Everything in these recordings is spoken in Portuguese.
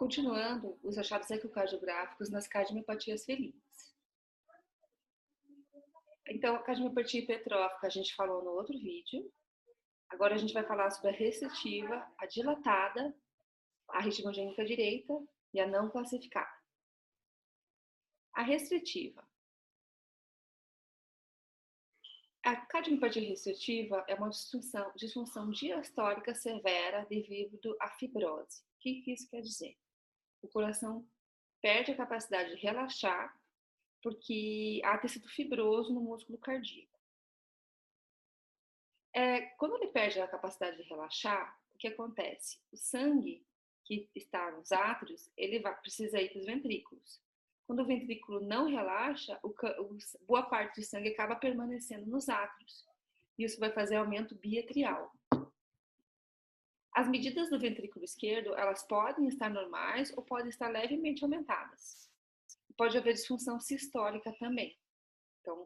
Continuando os achados ecocardiográficos nas cardiomiopatias felinas. Então, a cardiomiopatia hipertrófica a gente falou no outro vídeo. Agora a gente vai falar sobre a restritiva, a dilatada, a ritmogênica direita e a não classificada. A restritiva. A cardiomiopatia restritiva é uma disfunção diastólica severa devido à fibrose. O que isso quer dizer? O coração perde a capacidade de relaxar porque há tecido fibroso no músculo cardíaco. Quando ele perde a capacidade de relaxar, o que acontece? O sangue que está nos átrios, ele precisa ir para os ventrículos. Quando o ventrículo não relaxa, boa parte do sangue acaba permanecendo nos átrios. Isso vai fazer aumento biatrial. As medidas do ventrículo esquerdo, elas podem estar normais ou podem estar levemente aumentadas. Pode haver disfunção sistólica também. Então,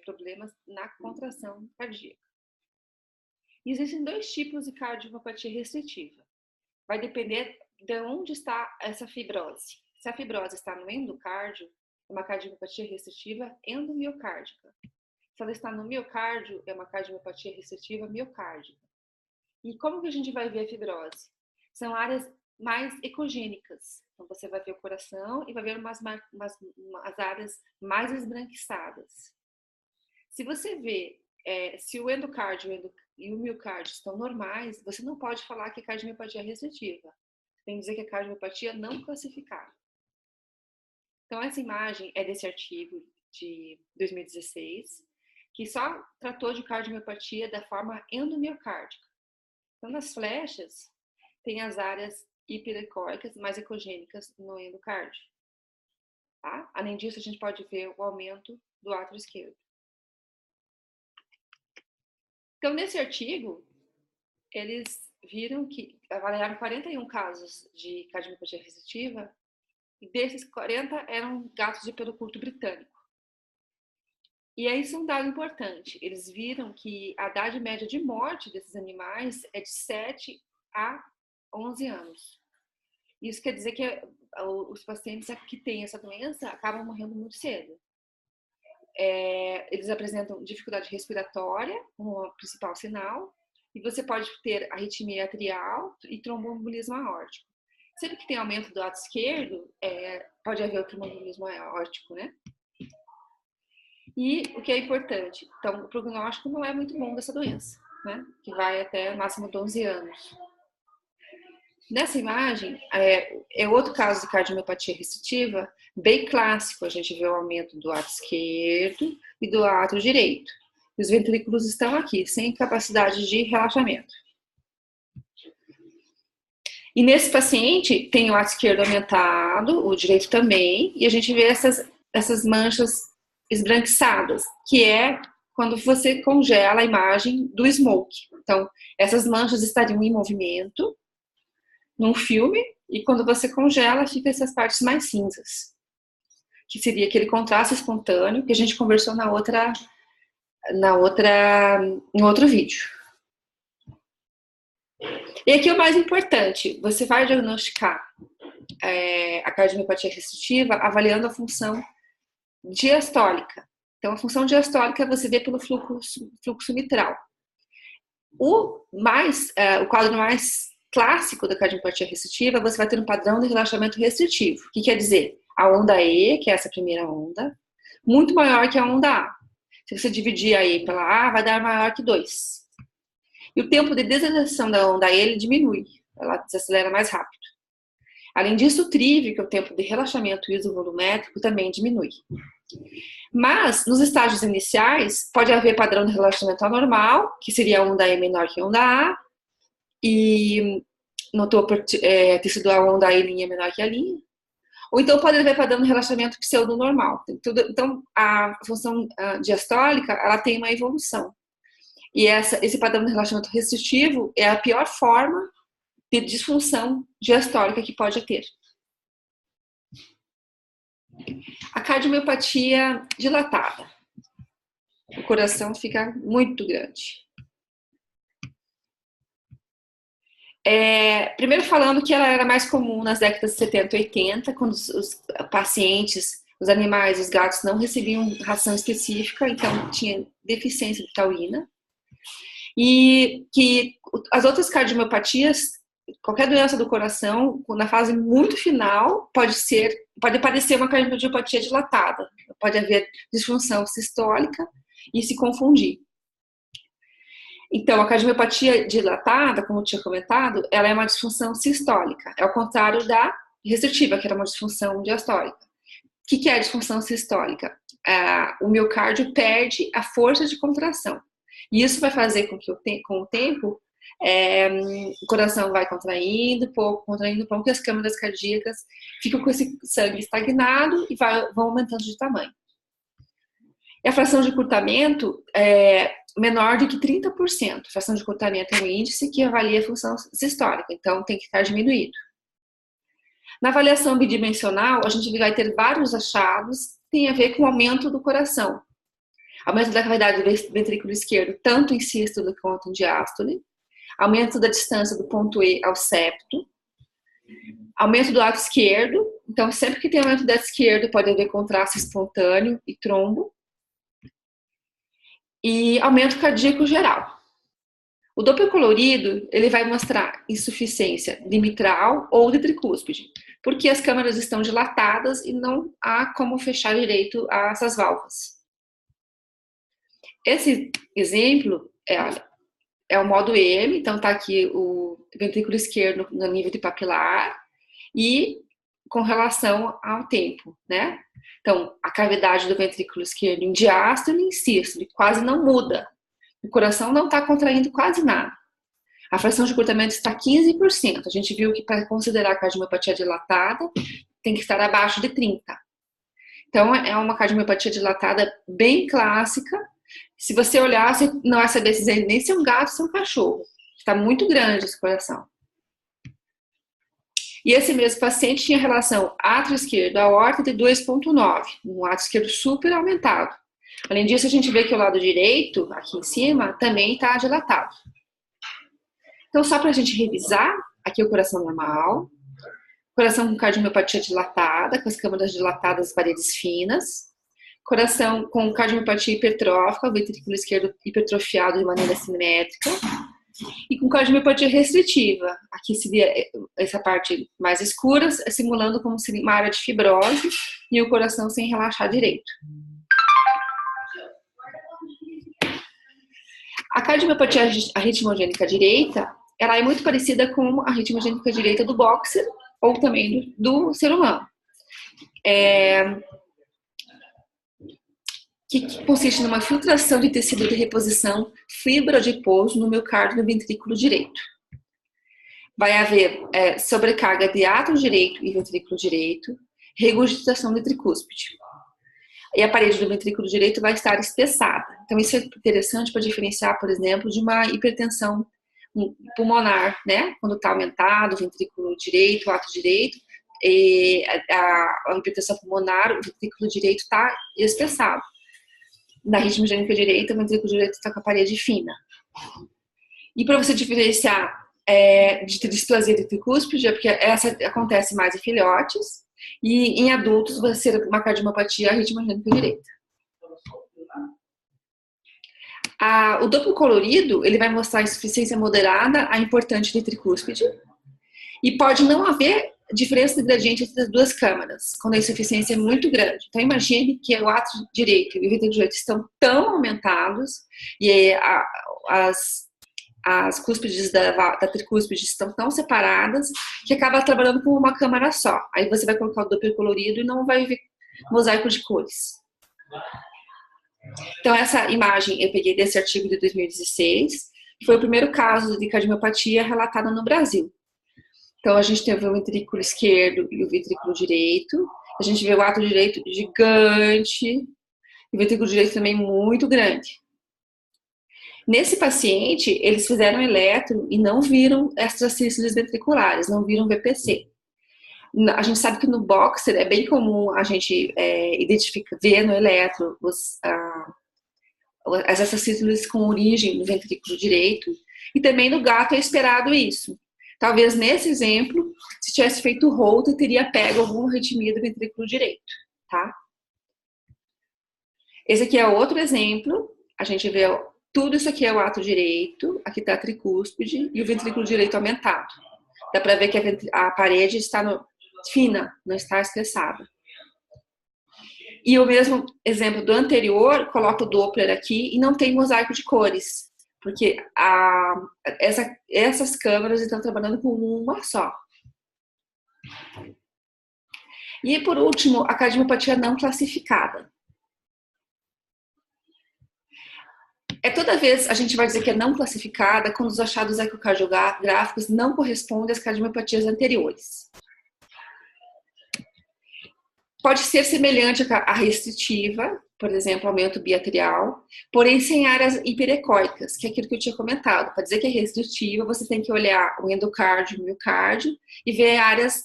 problemas na contração cardíaca. Existem dois tipos de cardiomiopatia restritiva. Vai depender de onde está essa fibrose. Se a fibrose está no endocárdio, é uma cardiomiopatia restritiva endomiocárdica. Se ela está no miocárdio, é uma cardiomiopatia restritiva miocárdica. E como que a gente vai ver a fibrose? São áreas mais ecogênicas. Então, você vai ver o coração e vai ver umas áreas mais esbranquiçadas. Se você vê, se o endocárdio e o miocárdio estão normais, você não pode falar que é cardiomiopatia restritiva. Você tem que dizer que é cardiomiopatia não classificada. Então, essa imagem é desse artigo de 2016, que só tratou de cardiomiopatia da forma endomiocárdica. Então, nas flechas, tem as áreas hiperecóicas mais ecogênicas no endocárdio. Tá? Além disso, a gente pode ver o aumento do átrio esquerdo. Então, nesse artigo, eles viram que avaliaram 41 casos de cardiomiopatia restritiva e desses 40 eram gatos de pelo curto britânico. E aí, isso é um dado importante. Eles viram que a idade média de morte desses animais é de 7 a 11 anos. Isso quer dizer que os pacientes que têm essa doença acabam morrendo muito cedo. Eles apresentam dificuldade respiratória como o principal sinal, e você pode ter arritmia atrial e tromboembolismo aórtico. Sempre que tem aumento do átrio esquerdo, pode haver o tromboembolismo aórtico, né? E o que é importante? Então, o prognóstico não é muito bom dessa doença, né? Que vai até o máximo de 11 anos. Nessa imagem, é outro caso de cardiomiopatia restritiva, bem clássico. A gente vê o aumento do átrio esquerdo e do átrio direito. E os ventrículos estão aqui, sem capacidade de relaxamento. E nesse paciente, tem o átrio esquerdo aumentado, o direito também, e a gente vê essas manchas esbranquiçadas, que é quando você congela a imagem do smoke. Então, essas manchas estariam em movimento, num filme, e quando você congela, fica essas partes mais cinzas, que seria aquele contraste espontâneo que a gente conversou no outro vídeo. E aqui é o mais importante, você vai diagnosticar a cardiomiopatia restritiva avaliando a função diastólica. Então, a função diastólica você vê pelo fluxo mitral. O quadro mais clássico da cardiomiopatia restritiva, você vai ter um padrão de relaxamento restritivo. O que quer dizer? A onda E, que é essa primeira onda, muito maior que a onda A. Se você dividir a E pela A, vai dar maior que 2. E o tempo de desaceleração da onda E, ele diminui. Ela desacelera mais rápido. Além disso, o TRIV, que é o tempo de relaxamento isovolumétrico, também diminui. Mas, nos estágios iniciais, pode haver padrão de relaxamento anormal, que seria a onda E menor que a onda A, e no topo ter sido a onda E' menor que a linha. Ou então pode haver padrão de relaxamento pseudo-normal. Então, a função diastólica, ela tem uma evolução. E esse padrão de relaxamento restritivo é a pior forma de disfunção diastólica que pode ter. A cardiomiopatia dilatada. O coração fica muito grande. Primeiro falando que ela era mais comum nas décadas de 70 e 80, quando os pacientes, os animais, os gatos não recebiam ração específica, então tinha deficiência de taurina. E que as outras cardiomiopatias, qualquer doença do coração, na fase muito final, pode aparecer uma cardiomiopatia dilatada. Pode haver disfunção sistólica e se confundir. Então, a cardiomiopatia dilatada, como eu tinha comentado, ela é uma disfunção sistólica. É o contrário da restritiva, que era uma disfunção diastólica. O que é a disfunção sistólica? O miocárdio perde a força de contração. E isso vai fazer com que, com o tempo, o coração vai contraindo pouco, e as câmaras cardíacas ficam com esse sangue estagnado e vão aumentando de tamanho. E a fração de encurtamento é menor do que 30%. A fração de encurtamento é um índice que avalia a função sistólica, então tem que estar diminuído. Na avaliação bidimensional, a gente vai ter vários achados que têm a ver com o aumento do coração. Aumento da cavidade do ventrículo esquerdo, tanto em sístole quanto em diástole. Aumento da distância do ponto E ao septo. Aumento do lado esquerdo. Então, sempre que tem aumento do lado esquerdo, pode haver contraste espontâneo e trombo. E aumento cardíaco geral. O Doppler colorido, ele vai mostrar insuficiência de mitral ou de tricúspide, porque as câmaras estão dilatadas e não há como fechar direito essas válvulas. Esse exemplo é o modo M, então está aqui o ventrículo esquerdo no nível de papilar e com relação ao tempo, né? Então, a cavidade do ventrículo esquerdo em diástole e em sístole quase não muda. O coração não está contraindo quase nada. A fração de encurtamento está 15%. A gente viu que para considerar a cardiomiopatia dilatada, tem que estar abaixo de 30%. Então, é uma cardiomiopatia dilatada bem clássica. Se você olhar, você não vai saber dizer nem se é um gato ou se é um cachorro. Está muito grande esse coração. E esse mesmo paciente tinha relação átrio esquerdo aorta de 2,9, um átrio esquerdo super aumentado. Além disso, a gente vê que o lado direito, aqui em cima, também está dilatado. Então, só para a gente revisar, aqui é o coração normal, coração com cardiomiopatia dilatada, com as câmaras dilatadas, paredes finas, coração com cardiomiopatia hipertrófica, o ventrículo esquerdo hipertrofiado de maneira simétrica, e com cardiomiopatia restritiva. Aqui seria essa parte mais escura, simulando como seria uma área de fibrose e o coração sem relaxar direito. A cardiomiopatia arritmogênica direita, ela é muito parecida com a arritmogênica direita do boxer ou também do ser humano. Que consiste numa filtração de tecido de reposição fibroadiposo no miocárdio no ventrículo direito. Vai haver sobrecarga de átrio direito e ventrículo direito, regurgitação de tricúspide. E a parede do ventrículo direito vai estar espessada. Então, isso é interessante para diferenciar, por exemplo, de uma hipertensão pulmonar, né? Quando está aumentado o ventrículo direito, o átrio direito, e a hipertensão pulmonar, o ventrículo direito está espessado. Na arritmogênica direita, o ventrículo direito está com a parede fina. E para você diferenciar de displasia de tricúspide, é porque essa acontece mais em filhotes, e em adultos vai ser uma cardiomiopatia arritmogênica direita. O Doppler colorido, ele vai mostrar insuficiência moderada a importante de tricúspide, e pode não haver diferença de gradiente entre as duas câmaras, quando a insuficiência é muito grande. Então, imagine que o átrio direito e o ventrículo direito estão tão aumentados e as cúspides da tricúspide estão tão separadas que acaba trabalhando com uma câmara só. Aí você vai colocar o Doppler colorido e não vai ver mosaico de cores. Então, essa imagem eu peguei desse artigo de 2016, que foi o primeiro caso de cardiomiopatia relatado no Brasil. Então, a gente teve o ventrículo esquerdo e o ventrículo direito. A gente vê o átrio direito gigante e o ventrículo direito também muito grande. Nesse paciente, eles fizeram eletro e não viram extracístoles ventriculares, não viram VPC. A gente sabe que no boxer é bem comum a gente ver no eletro as extracístoles com origem no ventrículo direito. E também no gato é esperado isso. Talvez nesse exemplo, se tivesse feito Holter, teria pego alguma arritmia do ventrículo direito, tá? Esse aqui é outro exemplo. A gente vê tudo isso aqui é o ato direito, aqui está a tricúspide e o ventrículo direito aumentado. Dá para ver que a parede está fina, não está estressada. E o mesmo exemplo do anterior, coloco o Doppler aqui e não tem mosaico de cores, porque essas câmeras estão trabalhando com uma só. E por último, a cardiopatia não classificada. Toda vez a gente vai dizer que é não classificada quando os achados ecocardiográficos não correspondem às cardiomiopatias anteriores. Pode ser semelhante à restritiva, por exemplo, aumento biatrial, porém sem áreas hiperecóicas, que é aquilo que eu tinha comentado. Para dizer que é restritiva, você tem que olhar o endocárdio, o miocárdio e ver áreas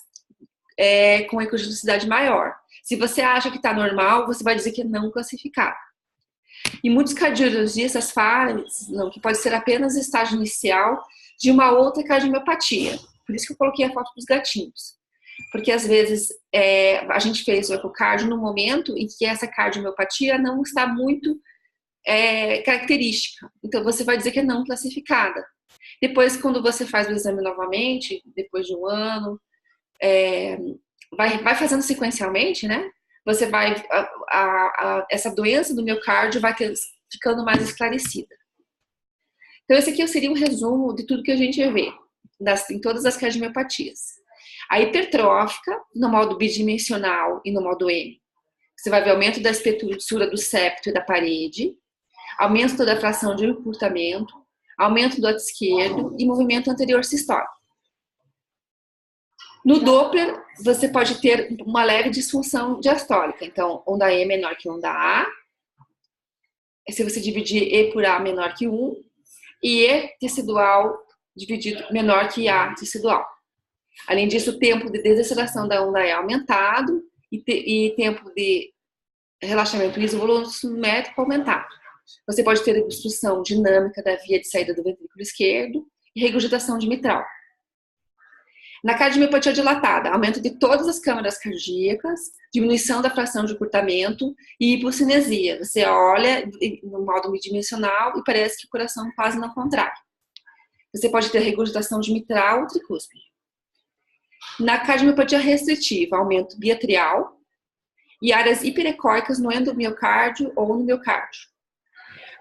com ecogenicidade maior. Se você acha que está normal, você vai dizer que é não classificado. E muitos cardiologistas falam que pode ser apenas estágio inicial de uma outra cardiomiopatia. Por isso que eu coloquei a foto dos gatinhos. Porque às vezes a gente fez o ecocardio no momento em que essa cardiomiopatia não está muito característica. Então você vai dizer que é não classificada. Depois, quando você faz o exame novamente, depois de um ano, vai fazendo sequencialmente, né? Você vai essa doença do miocárdio vai ficando mais esclarecida. Então esse aqui seria um resumo de tudo que a gente vê em todas as cardiomiopatias. A hipertrófica, no modo bidimensional e no modo M, você vai ver aumento da espessura do septo e da parede, aumento da fração de encurtamento, aumento do ato esquerdo e movimento anterior sistólico. No Doppler, você pode ter uma leve disfunção diastólica. Então, onda E menor que onda A. Se você dividir E por A menor que 1. E E tecidual dividido menor que A tecidual. Além disso, o tempo de desaceleração da onda é aumentado e tempo de relaxamento isovolumétrico aumentado. Você pode ter obstrução dinâmica da via de saída do ventrículo esquerdo e regurgitação de mitral. Na cardiomiopatia dilatada, aumento de todas as câmaras cardíacas, diminuição da fração de encurtamento e hipocinesia. Você olha no modo bidimensional e parece que o coração quase não contrai. Você pode ter regurgitação de mitral ou tricúspide. Na cardiomiopatia restritiva, aumento biatrial e áreas hiperecóicas no endomiocárdio ou no miocárdio.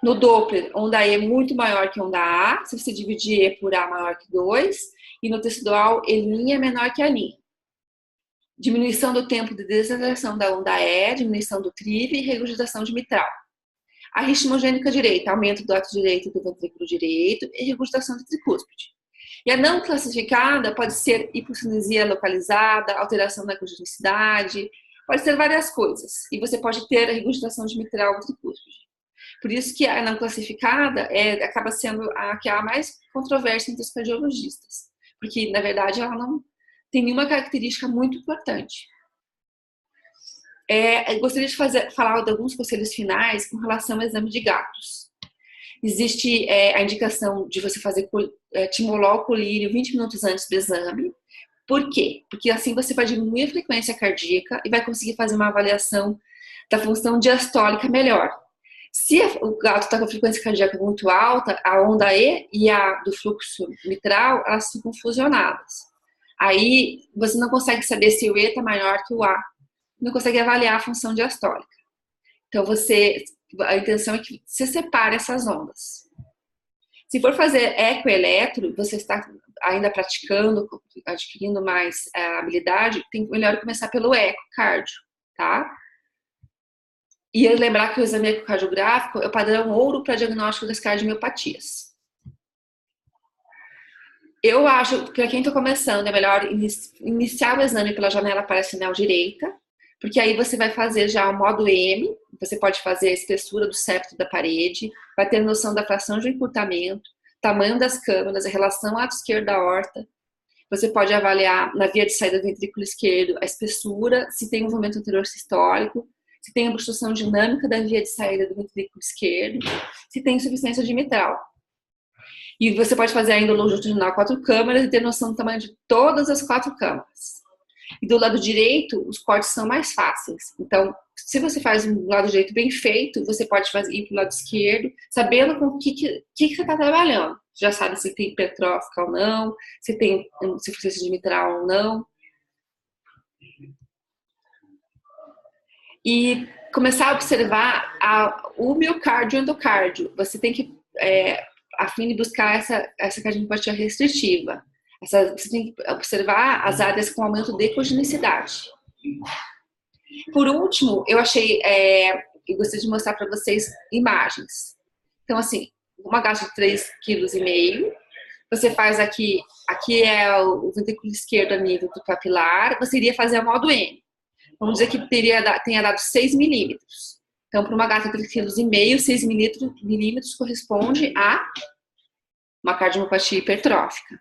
No Doppler, onda E é muito maior que onda A, se você dividir E por A maior que 2, e no tecidual, E' é menor que A'. Diminuição do tempo de desaceleração da onda E, diminuição do TRIV e regurgitação de mitral. A ritmogênica direita, aumento do ato direito do ventrículo direito e regurgitação de tricúspide. E a não classificada pode ser hipocinesia localizada, alteração na congenicidade, pode ser várias coisas. E você pode ter a regurgitação de mitral ou tricúspide. Por isso que a não classificada acaba sendo a que há mais controvérsia entre os cardiologistas. Porque, na verdade, ela não tem nenhuma característica muito importante. Eu gostaria de falar de alguns conselhos finais com relação ao exame de gatos. Existe a indicação de você fazer timolol colírio 20 minutos antes do exame. Por quê? Porque assim você vai diminuir a frequência cardíaca e vai conseguir fazer uma avaliação da função diastólica melhor. Se o gato está com a frequência cardíaca muito alta, a onda E e a do fluxo mitral, elas ficam fusionadas. Aí você não consegue saber se o E está maior que o A. Não consegue avaliar a função diastólica. Então a intenção é que você separe essas ondas. Se for fazer ecoeletro, você está ainda praticando, adquirindo mais habilidade, melhor começar pelo ecocardio, tá? E lembrar que o exame ecocardiográfico é o padrão ouro para diagnóstico das cardiomiopatias. Eu acho que para quem está começando é melhor iniciar o exame pela janela paracinal direita, porque aí você vai fazer já o modo M, você pode fazer a espessura do septo da parede, vai ter noção da fração de encurtamento, tamanho das câmaras, a relação ato esquerdo da aorta. Você pode avaliar na via de saída do ventrículo esquerdo a espessura, se tem movimento anterior sistólico, se tem obstrução dinâmica da via de saída do ventrículo esquerdo, se tem insuficiência de mitral. E você pode fazer ainda longitudinal 4 câmeras e ter noção do tamanho de todas as 4 câmeras. E do lado direito, os cortes são mais fáceis. Então, se você faz um lado direito bem feito, você pode ir para o lado esquerdo, sabendo com o que você está trabalhando. Já sabe se tem hipertrófica ou não, se tem insuficiência de mitral ou não. E começar a observar o miocárdio e o endocárdio. Você tem que, a fim de buscar essa cardiopatia restritiva. Você tem que observar as áreas com aumento de cogenicidade. Por último, eu gostaria de mostrar para vocês imagens. Então, assim, uma gasta de 3,5 kg. Você faz aqui é o ventrículo esquerdo a nível do papilar. Você iria fazer a modo M. Vamos dizer que tenha dado 6 milímetros. Então, para uma gata de 3,5 kg, 6 milímetros corresponde a uma cardiomiopatia hipertrófica.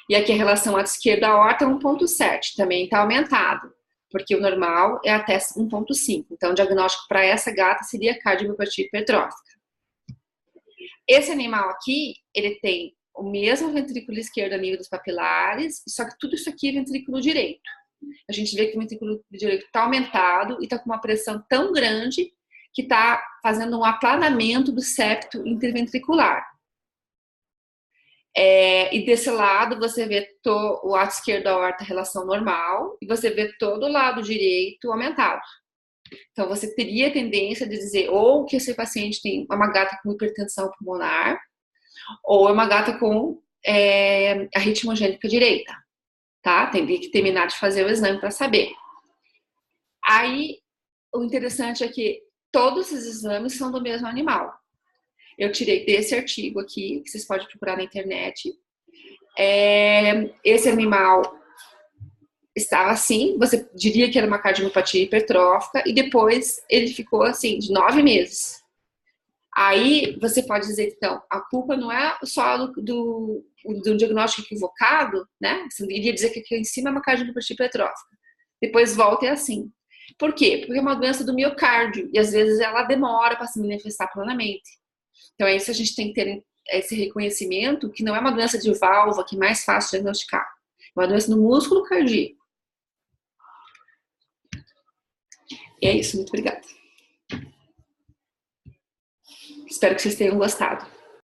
E aqui a relação ato esquerdo à aorta é 1,7, também está aumentado, porque o normal é até 1,5. Então, o diagnóstico para essa gata seria cardiomiopatia hipertrófica. Esse animal aqui, ele tem o mesmo ventrículo esquerdo a nível dos papilares, só que tudo isso aqui é ventrículo direito. A gente vê que o ventrículo direito está aumentado e está com uma pressão tão grande que está fazendo um aplanamento do septo interventricular. E desse lado você vê o lado esquerdo da aorta relação normal e você vê todo o lado direito aumentado. Então você teria a tendência de dizer ou que esse paciente tem uma gata com hipertensão pulmonar ou é uma gata com arritmia angélica direita, tá? Tem que terminar de fazer o exame para saber. Aí o interessante é que todos esses exames são do mesmo animal. Eu tirei desse artigo aqui, que vocês podem procurar na internet. Esse animal estava assim, você diria que era uma cardiomiopatia hipertrófica, e depois ele ficou assim, de 9 meses. Aí você pode dizer, então, a culpa não é só do diagnóstico equivocado, né? Você iria dizer que aqui em cima é uma cardiomiopatia hipertrófica. Depois volta e é assim. Por quê? Porque é uma doença do miocárdio, e às vezes ela demora para se manifestar plenamente. Então é isso, a gente tem que ter esse reconhecimento que não é uma doença de válvula que é mais fácil de diagnosticar. É uma doença no músculo cardíaco. E é isso, muito obrigada. Espero que vocês tenham gostado.